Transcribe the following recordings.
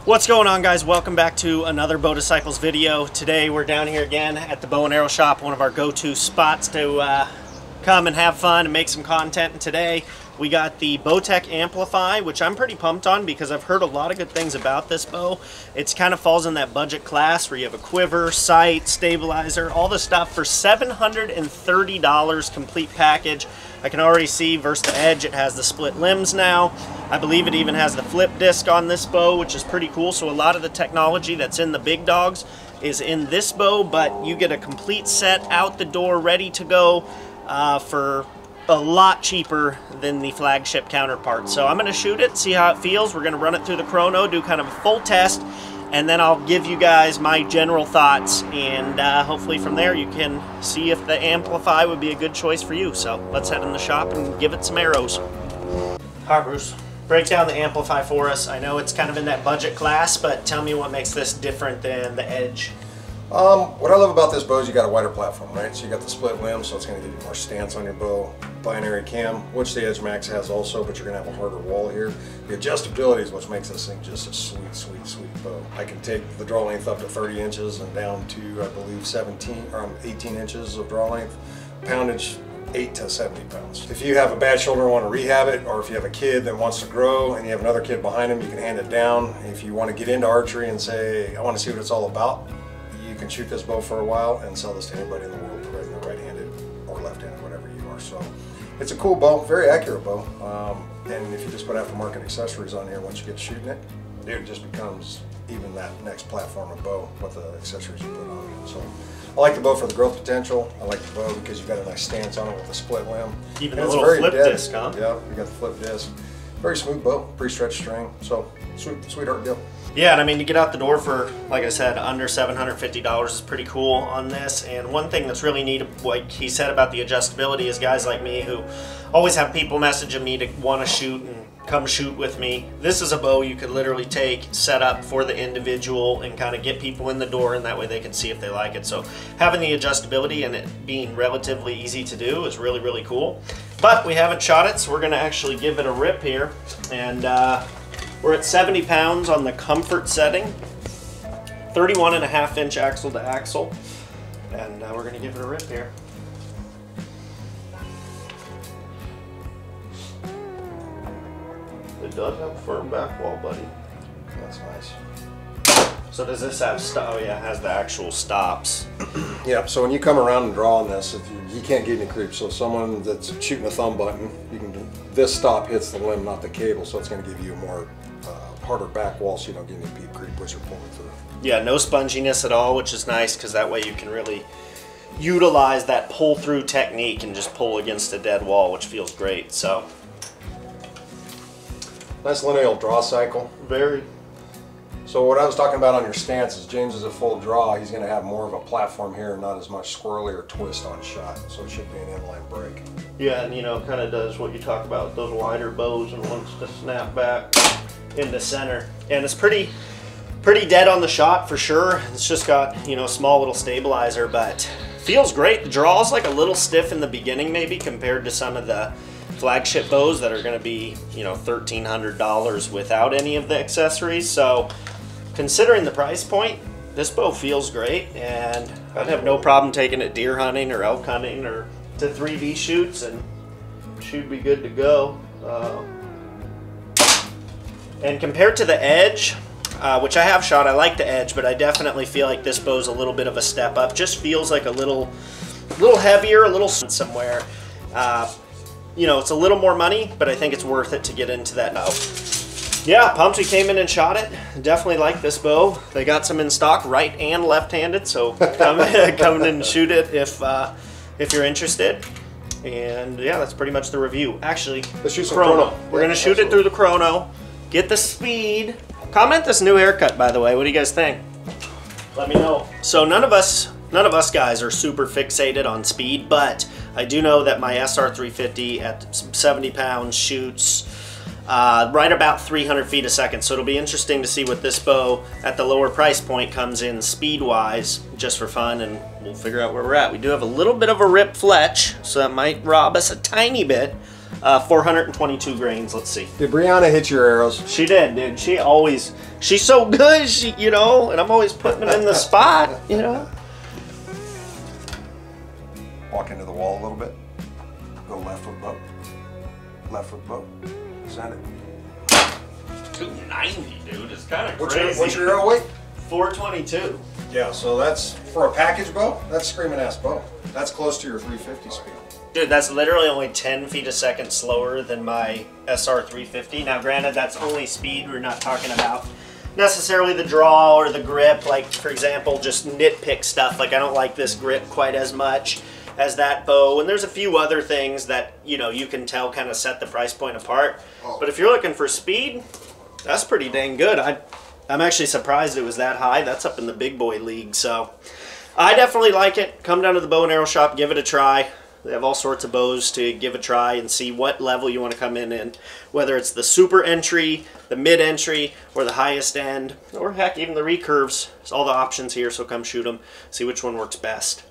What's going on, guys? Welcome back to another Bow Disciples video. Today we're down here again at the Bow and Arrow Shop, one of our go-to spots to come and have fun and make some content. And today we got the Bowtech Amplify, which I'm pretty pumped on because I've heard a lot of good things about this bow. It's kind of falls in that budget class where you have a quiver, sight, stabilizer, all the stuff for $730 complete package. I can already see versus the Edge, it has the split limbs now. I believe it even has the flip disc on this bow, which is pretty cool. So a lot of the technology that's in the big dogs is in this bow, but you get a complete set out the door ready to go for a lot cheaper than the flagship counterpart. So I'm gonna shoot it, see how it feels. We're gonna run it through the chrono, do kind of a full test, and then I'll give you guys my general thoughts, and hopefully from there you can see if the Amplify would be a good choice for you. So let's head in the shop and give it some arrows. All right, Bruce, break down the Amplify for us. I know it's kind of in that budget class, but tell me what makes this different than the Edge. What I love about this bow is you got a wider platform, right? So you got the split limb, so it's going to give you more stance on your bow. Binary cam, which the Edge Max has also, but you're going to have a harder wall here. The adjustability is what makes this thing just a sweet, sweet, sweet bow. I can take the draw length up to 30 inches and down to, I believe, 18 inches of draw length. Poundage, 8 to 70 pounds. If you have a bad shoulder and want to rehab it, or if you have a kid that wants to grow and you have another kid behind him, you can hand it down. If you want to get into archery and say, I want to see what it's all about, you can shoot this bow for a while and sell this to anybody in the world, right-handed or left-handed, whatever you are. So it's a cool bow, very accurate bow. And if you just put aftermarket accessories on here, once you get shooting it, dude, it just becomes even that next platform of bow with the accessories you put on it. So I like the bow for the growth potential. I like the bow because you've got a nice stance on it with the split limb. Even the little flip disc, huh? Yeah, you got the flip disc. Very smooth bow, pre-stretched string. So sweetheart deal. Yeah, and I mean, to get out the door for, like I said, under $750 is pretty cool on this. And one thing that's really neat, like he said about the adjustability, is guys like me who always have people messaging me to want to shoot and come shoot with me. This is a bow you could literally take, set up for the individual, and kind of get people in the door, and that way they can see if they like it. So having the adjustability and it being relatively easy to do is really, really cool. But we haven't shot it, so we're going to actually give it a rip here. And we're at 70 pounds on the comfort setting, 31.5-inch axle to axle, and we're going to give it a rip here. It does have a firm back wall, buddy. That's nice. So does this have oh yeah, it has the actual stops. Yeah, so when you come around and draw on this, if you can't get any creep. So someone that's shooting a thumb button, this stop hits the limb, not the cable, so it's going to give you a more harder back wall, so you don't get any peep creep as you're pulling through. Yeah, no sponginess at all, which is nice because that way you can really utilize that pull through technique and just pull against a dead wall, which feels great. So nice lineal draw cycle. Very. So what I was talking about on your stance is James is a full draw. He's going to have more of a platform here, not as much squirrely or twist on shot. So it should be an inline break. Yeah, and you know, kind of does what you talk about, those wider bows, and wants to snap back in the center. And it's pretty dead on the shot for sure. It's just got, you know, a small little stabilizer, but feels great. The draw is like a little stiff in the beginning maybe compared to some of the flagship bows that are going to be, you know, $1,300 without any of the accessories. So considering the price point, this bow feels great, and I'd have no problem taking it deer hunting or elk hunting or to 3D shoots, and should be good to go. And compared to the Edge, which I have shot, I like the Edge, but I definitely feel like this bow's a little bit of a step up. Just feels like a little heavier, a little somewhere. You know, it's a little more money, but I think it's worth it to get into that bow. Yeah, pumped we came in and shot it. Definitely like this bow. They got some in stock, right and left-handed, so come in and shoot it if you're interested. And yeah, that's pretty much the review. Actually, let's shoot some chrono. We're gonna shoot it through the chrono, get the speed. Comment this new haircut, by the way. What do you guys think? Let me know. So none of us guys are super fixated on speed, but I do know that my SR350 at 70 pounds shoots right about 300 feet a second. So it'll be interesting to see what this bow at the lower price point comes in speed-wise, just for fun, and we'll figure out where we're at. We do have a little bit of a rip fletch, so that might rob us a tiny bit. 422 grains, let's see. Did Brianna hit your arrows? She did, dude. She always, she's so good, she, you know, and I'm always putting them in the spot, you know. Walk into the wall a little bit. Go left with bow. Left with bow. Send it. 290, dude. It's kind of crazy. What's your arrow weight? 422. Yeah, so that's, for a package bow, that's screaming ass bow. That's close to your 350 speed. Dude, that's literally only 10 feet a second slower than my SR 350. Now, granted, that's only speed. We're not talking about necessarily the draw or the grip. Like, for example, just nitpick stuff. Like, I don't like this grip quite as much as that bow. And there's a few other things that, you know, you can tell kind of set the price point apart. But if you're looking for speed, that's pretty dang good. I'm actually surprised it was that high. That's up in the big boy league. So I definitely like it. Come down to the bow and arrow shop, give it a try. They have all sorts of bows to give a try and see what level you want to come in, whether it's the super entry, the mid entry, or the highest end, or heck, even the recurves. There's all the options here, so come shoot them, see which one works best.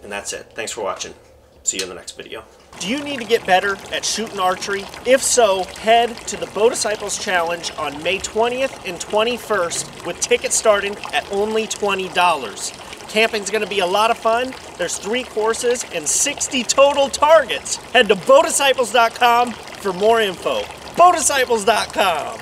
And that's it. Thanks for watching. See you in the next video. Do you need to get better at shooting archery? If so, head to the Bowdisciples Challenge on May 20th and 21st with tickets starting at only $20. Camping's going to be a lot of fun. There's 3 courses and 60 total targets. Head to bowdisciples.com for more info. bowdisciples.com.